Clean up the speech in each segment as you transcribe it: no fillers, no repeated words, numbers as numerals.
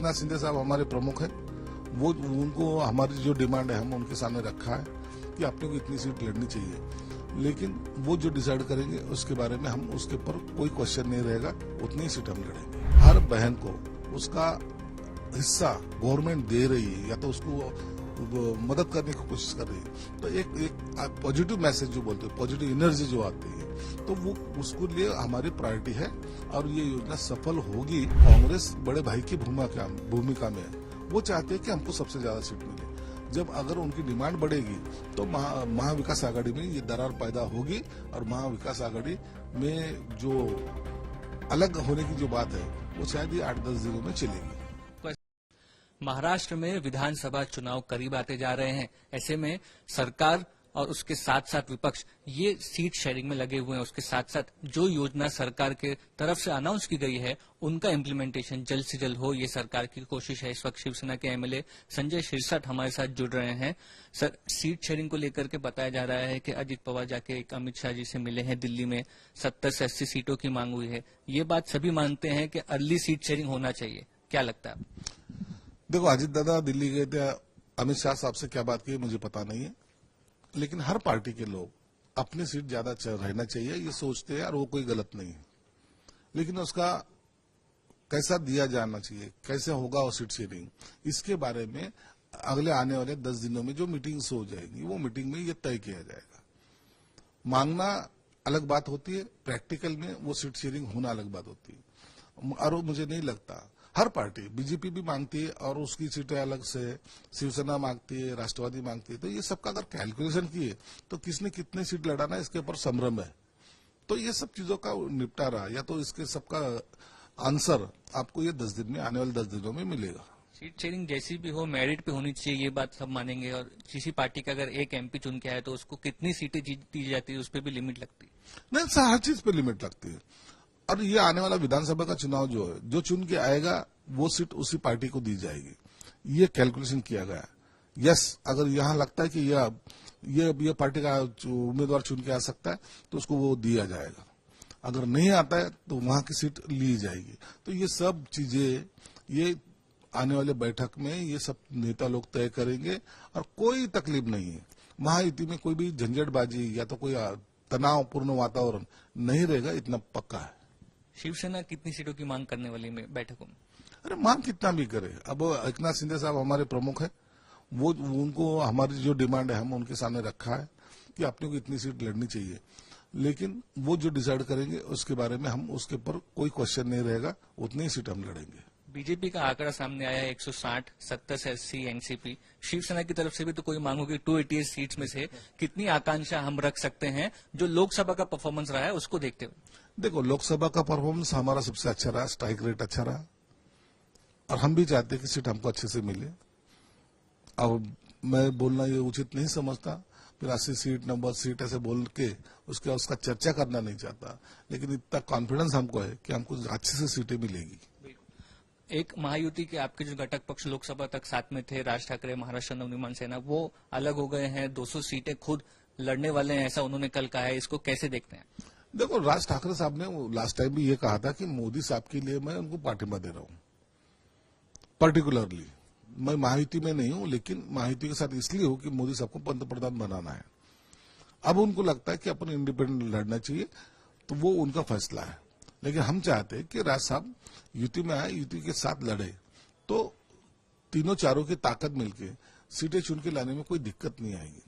एकनाथ शिंदे साहब हमारे प्रमुख हैं। वो उनको हमारी जो डिमांड है हम उनके सामने रखा है कि अपने को इतनी सीट लड़नी चाहिए, लेकिन वो जो डिसाइड करेंगे उसके बारे में हम उसके ऊपर कोई क्वेश्चन नहीं रहेगा, उतनी सीट हम लड़ेंगे। हर बहन को उसका हिस्सा गवर्नमेंट दे रही है या तो उसको मदद करने की कोशिश कर रही है, तो एक पॉजिटिव मैसेज जो बोलते हैं, पॉजिटिव एनर्जी जो आती है, तो वो उसको लिए हमारी प्रायोरिटी है और ये योजना सफल होगी। कांग्रेस बड़े भाई की भूमिका में है। वो चाहते हैं कि हमको सबसे ज्यादा सीट मिले। जब अगर उनकी डिमांड बढ़ेगी तो महाविकास आघाड़ी में ये दरार पैदा होगी और महाविकास आघाड़ी में जो अलग होने की जो बात है वो शायद ये 8-10 दिनों में चलेगी। महाराष्ट्र में विधानसभा चुनाव करीब आते जा रहे हैं। ऐसे में सरकार और उसके साथ साथ विपक्ष ये सीट शेयरिंग में लगे हुए हैं। उसके साथ साथ जो योजना सरकार के तरफ से अनाउंस की गई है उनका इम्प्लीमेंटेशन जल्द से जल्द हो, ये सरकार की कोशिश है। इस वक्त शिवसेना के एमएलए संजय शिरसाट हमारे साथ जुड़ रहे हैं। सर, सीट शेयरिंग को लेकर के बताया जा रहा है कि अजित पवार जाके एक अमित शाह जी से मिले हैं दिल्ली में, 70 से 80 सीटों की मांग हुई है। ये बात सभी मानते हैं कि अर्ली सीट शेयरिंग होना चाहिए। क्या लगता है? देखो, अजित दादा दिल्ली गए थे, अमित शाह साहब से क्या बात की मुझे पता नहीं है, लेकिन हर पार्टी के लोग अपनी सीट ज्यादा रहना चाहिए ये सोचते हैं और वो कोई गलत नहीं है, लेकिन उसका कैसा दिया जाना चाहिए, कैसे होगा वो सीट शेयरिंग, इसके बारे में अगले आने वाले 10 दिनों में जो मीटिंग्स हो जाएंगी वो मीटिंग में ये तय किया जाएगा। मांगना अलग बात होती है, प्रैक्टिकल में वो सीट शेयरिंग होना अलग बात होती है। और मुझे नहीं लगता, हर पार्टी, बीजेपी भी मांगती है और उसकी सीटें अलग से, शिवसेना मांगती है, राष्ट्रवादी मांगती है, तो ये सबका अगर कैलकुलेशन किए तो किसने कितने सीट लड़ाना है इसके ऊपर संभ्रम है। तो ये सब चीजों का निपटारा या तो इसके सबका आंसर आपको ये 10 दिन में, आने वाले 10 दिनों में मिलेगा। सीट शेयरिंग जैसी भी हो मेरिट पे होनी चाहिए, ये बात सब मानेंगे। और किसी पार्टी का अगर एक एमपी चुन के आए तो उसको कितनी सीटें दी जाती है उस पर भी लिमिट लगती है। नहीं, हर चीज पे लिमिट लगती है। और ये आने वाला विधानसभा का चुनाव जो है, जो चुन के आएगा वो सीट उसी पार्टी को दी जाएगी, ये कैलकुलेशन किया गया है। यस, अगर यहां लगता है कि ये पार्टी का उम्मीदवार चुन के आ सकता है तो उसको वो दिया जाएगा, अगर नहीं आता है तो वहां की सीट ली जाएगी। तो ये सब चीजें ये आने वाले बैठक में ये सब नेता लोग तय करेंगे और कोई तकलीफ नहीं है। महायुति में कोई भी झंझटबाजी या तो कोई तनावपूर्ण वातावरण नहीं रहेगा, इतना पक्का है। शिवसेना कितनी सीटों की मांग करने वाली में बैठकों में? अरे मांग कितना भी करे, अब एकनाथ शिंदे साहब हमारे प्रमुख हैं। वो उनको हमारी जो डिमांड है हम उनके सामने रखा है कि अपने को इतनी सीट लड़नी चाहिए, लेकिन वो जो डिसाइड करेंगे उसके बारे में हम उसके ऊपर कोई क्वेश्चन नहीं रहेगा, उतनी सीट हम लड़ेंगे। बीजेपी का आंकड़ा सामने आया है 160, 70 से 80 एनसीपी। शिवसेना की तरफ से भी तो कोई मांग होगी 288 सीट्स में से कितनी आकांक्षा हम रख सकते हैं जो लोकसभा का परफॉर्मेंस रहा है उसको देखते हुए? देखो, लोकसभा का परफॉर्मेंस हमारा सबसे अच्छा रहा, स्ट्राइक रेट अच्छा रहा और हम भी चाहते हैं कि सीट हमको अच्छे से मिले। अब मैं बोलना ये उचित नहीं समझता, फिर 80 सीट, 90 सीट ऐसे बोल के उसका चर्चा करना नहीं चाहता, लेकिन इतना कॉन्फिडेंस हमको है कि हमको अच्छे से सीटें मिलेगी। एक महायुति के आपके जो घटक पक्ष लोकसभा तक साथ में थे, राज ठाकरे, महाराष्ट्र नवनिर्माण सेना, वो अलग हो गए हैं, 200 सीटें खुद लड़ने वाले हैं, ऐसा उन्होंने कल कहा है। इसको कैसे देखते हैं? देखो, राज ठाकरे साहब ने लास्ट टाइम भी ये कहा था कि मोदी साहब के लिए मैं उनको पार्टिमा दे रहा हूं। पर्टिकुलरली मैं महायुति में नहीं हूं, लेकिन महायुति के साथ इसलिए हूं कि मोदी साहब को पंतप्रधान बनाना है। अब उनको लगता है कि अपन इंडिपेंडेंट लड़ना चाहिए, तो वो उनका फैसला है, लेकिन हम चाहते हैं कि राज साहब युति में आए, युति के साथ लड़े, तो तीनों चारों की ताकत मिलके सीटें चुन के लाने में कोई दिक्कत नहीं आएगी।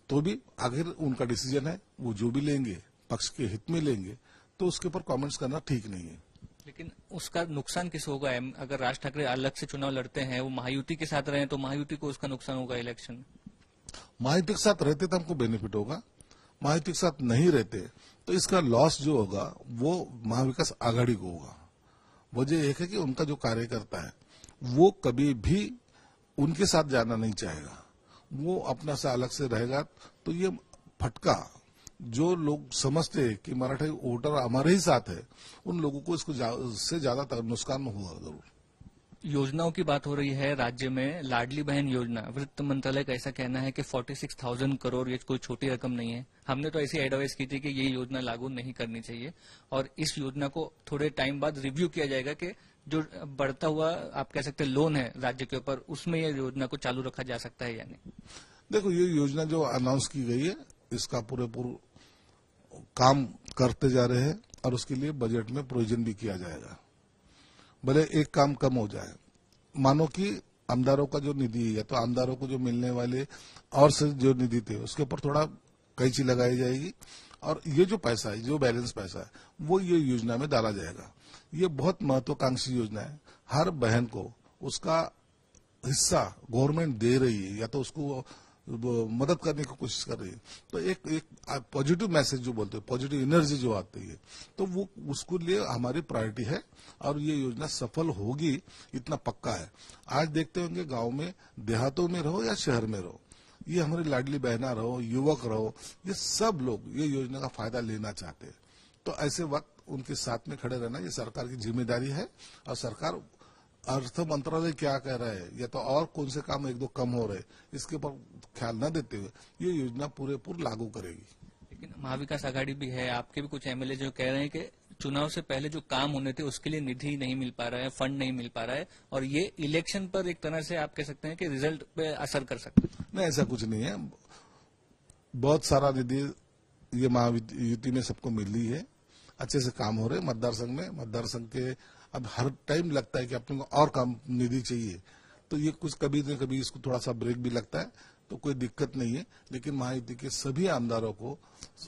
तो भी आखिर उनका डिसीजन है, वो जो भी लेंगे पक्ष के हित में लेंगे, तो उसके ऊपर कमेंट्स करना ठीक नहीं है। लेकिन उसका नुकसान किस होगा? अगर राज ठाकरे अलग से चुनाव लड़ते हैं, वो महायुति के साथ रहे तो महायुति को उसका नुकसान होगा इलेक्शन में। महायुति के साथ रहते तो हमको बेनिफिट होगा, महायुति के साथ नहीं रहते तो इसका लॉस जो होगा वो महाविकास आघाड़ी को होगा। वजह एक है कि उनका जो कार्यकर्ता है वो कभी भी उनके साथ जाना नहीं चाहेगा, वो अपना से अलग से रहेगा। तो ये फटका जो लोग समझते हैं कि मराठा वोटर हमारे ही साथ है, उन लोगों को इसको से ज्यादा नुकसान होगा जरूर। योजनाओं की बात हो रही है राज्य में, लाडली बहन योजना, वित्त मंत्रालय का ऐसा कहना है कि 46,000 करोड़ ये कोई छोटी रकम नहीं है। हमने तो ऐसी एडवाइस की थी कि ये योजना लागू नहीं करनी चाहिए और इस योजना को थोड़े टाइम बाद रिव्यू किया जाएगा कि जो बढ़ता हुआ आप कह सकते हैं लोन है राज्य के ऊपर, उसमें ये योजना को चालू रखा जा सकता है या नहीं? देखो, ये योजना जो अनाउंस की गई है, इसका पूरेपूर काम करते जा रहे हैं और उसके लिए बजट में प्रोविजन भी किया जाएगा। भले एक काम कम हो जाए, मानो कि आमदारों का जो निधि है, तो आमदारों को जो मिलने वाले और से जो निधि थे उसके ऊपर थोड़ा कैंची लगाई जाएगी और ये जो पैसा है, जो बैलेंस पैसा है, वो ये योजना में डाला जाएगा। ये बहुत महत्वाकांक्षी योजना है। हर बहन को उसका हिस्सा गवर्नमेंट दे रही है या तो उसको मदद करने की कोशिश कर रही है। तो एक पॉजिटिव मैसेज जो बोलते हैं, पॉजिटिव एनर्जी जो आती है, तो वो उसको लिए हमारी प्रायोरिटी है और ये योजना सफल होगी, इतना पक्का है। आज देखते होंगे गांव में, देहातों में रहो या शहर में रहो, ये हमारी लाडली बहना रहो, युवक रहो, ये सब लोग ये योजना का फायदा लेना चाहते हैं। तो ऐसे वक्त उनके साथ में खड़े रहना ये सरकार की जिम्मेदारी है और सरकार अर्थ मंत्रालय क्या कह रहा है या तो और कौन से काम एक दो कम हो रहे, इसके ऊपर ख्याल न देते हुए ये योजना पूरेपूर लागू करेगी। लेकिन महाविकास आघाड़ी भी है, आपके भी कुछ एमएलए जो कह रहे हैं कि चुनाव से पहले जो काम होने थे उसके लिए निधि नहीं मिल पा रहा है, फंड नहीं मिल पा रहा है, और ये इलेक्शन पर एक तरह से आप कह सकते हैं कि रिजल्ट पे असर कर सकता है। नहीं, ऐसा कुछ नहीं है। बहुत सारा निधि ये महायुति में सबको मिल रही है, अच्छे से काम हो रहे मतदार संघ में। मतदार संघ के अब हर टाइम लगता है कि अपने को और काम निधि चाहिए, तो ये कुछ कभी न कभी इसको थोड़ा सा ब्रेक भी लगता है, तो कोई दिक्कत नहीं है। लेकिन महायुति के सभी आमदारों को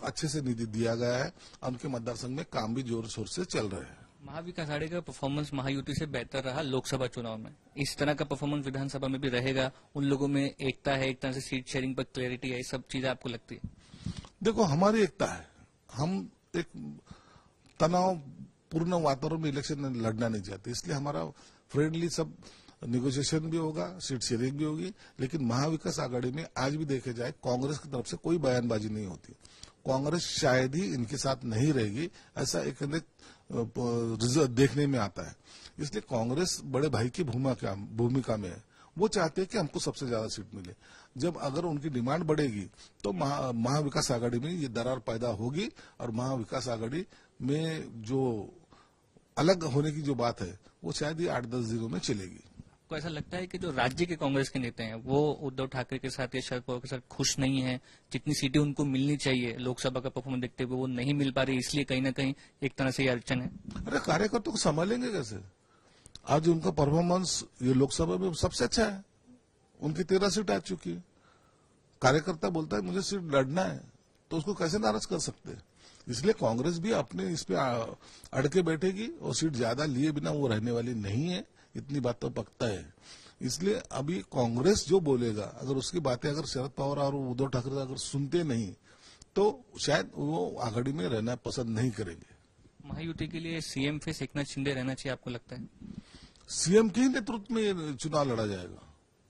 अच्छे से निधि दिया गया है और उनके मतदार संघ में काम भी जोर शोर से चल रहे हैं। महाविकास आघाड़ी का परफॉर्मेंस महायुति से बेहतर रहा लोकसभा चुनाव में, इस तरह का परफॉर्मेंस विधानसभा में भी रहेगा? उन लोगों में एकता है, एक तरह से सीट शेयरिंग पर क्लैरिटी है, ये सब चीजें आपको लगती है? देखो, हमारी एकता है। हम एक तनावपूर्ण वातावरण में इलेक्शन लड़ना नहीं चाहते, इसलिए हमारा फ्रेंडली सब निगोशिएशन भी होगा, सीट शेयरिंग भी होगी। लेकिन महाविकास आघाड़ी में आज भी देखे जाए कांग्रेस की तरफ से कोई बयानबाजी नहीं होती। कांग्रेस शायद ही इनके साथ नहीं रहेगी, ऐसा एक रिजल्ट देखने में आता है। इसलिए कांग्रेस बड़े भाई की भूमिका में है। वो चाहते हैं कि हमको सबसे ज्यादा सीट मिले। जब अगर उनकी डिमांड बढ़ेगी तो महाविकास आघाड़ी में ये दरार पैदा होगी और महाविकास आघाड़ी में जो अलग होने की जो बात है वो शायद ये 8-10 दिनों में चलेगी। को ऐसा लगता है कि जो राज्य के कांग्रेस के नेता हैं वो उद्धव ठाकरे के साथ या शरद पवार के साथ खुश नहीं है? जितनी सीटें उनको मिलनी चाहिए लोकसभा का परफॉर्मेंस देखते हुए वो नहीं मिल पा रही, इसलिए कहीं ना कहीं एक तरह से ये अड़चन है। अरे, कार्यकर्ताओं को संभालेंगे कैसे? आज उनका परफॉर्मेंस ये लोकसभा में सबसे अच्छा है, उनकी 13 सीट आ चुकी है। कार्यकर्ता बोलता है मुझे सीट लड़ना है, तो उसको कैसे नाराज कर सकते हैं? इसलिए कांग्रेस भी अपने इस पे अड़के बैठेगी और सीट ज्यादा लिए बिना वो रहने वाली नहीं है, इतनी बात तो पक्का है। इसलिए अभी कांग्रेस जो बोलेगा, अगर उसकी बातें अगर शरद पवार और उद्धव ठाकरे अगर सुनते नहीं तो शायद वो आघाड़ी में रहना पसंद नहीं करेंगे। महायुति के लिए सीएम फेस एकनाथ शिंदे रहना चाहिए, आपको लगता है? सीएम के ही नेतृत्व में चुनाव लड़ा जाएगा।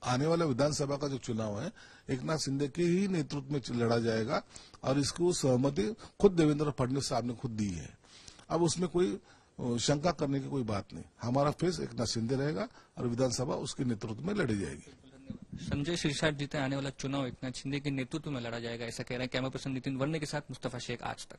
आने वाला विधानसभा का जो चुनाव है एकनाथ शिंदे के ही नेतृत्व में लड़ा जाएगा और इसको सहमति खुद देवेंद्र फडणवीस साहब ने खुद दी है। अब उसमें कोई शंका करने की कोई बात नहीं। हमारा फेस एकनाथ शिंदे रहेगा और विधानसभा उसके नेतृत्व में लड़ी जाएगी। संजय सिरसाट जीते आने वाला चुनाव एकनाथ शिंदे के नेतृत्व में लड़ा जाएगा, ऐसा कह रहे हैं। कैमरा पर्सन नितिन वर्णे के साथ मुस्तफा शेख, आज तक।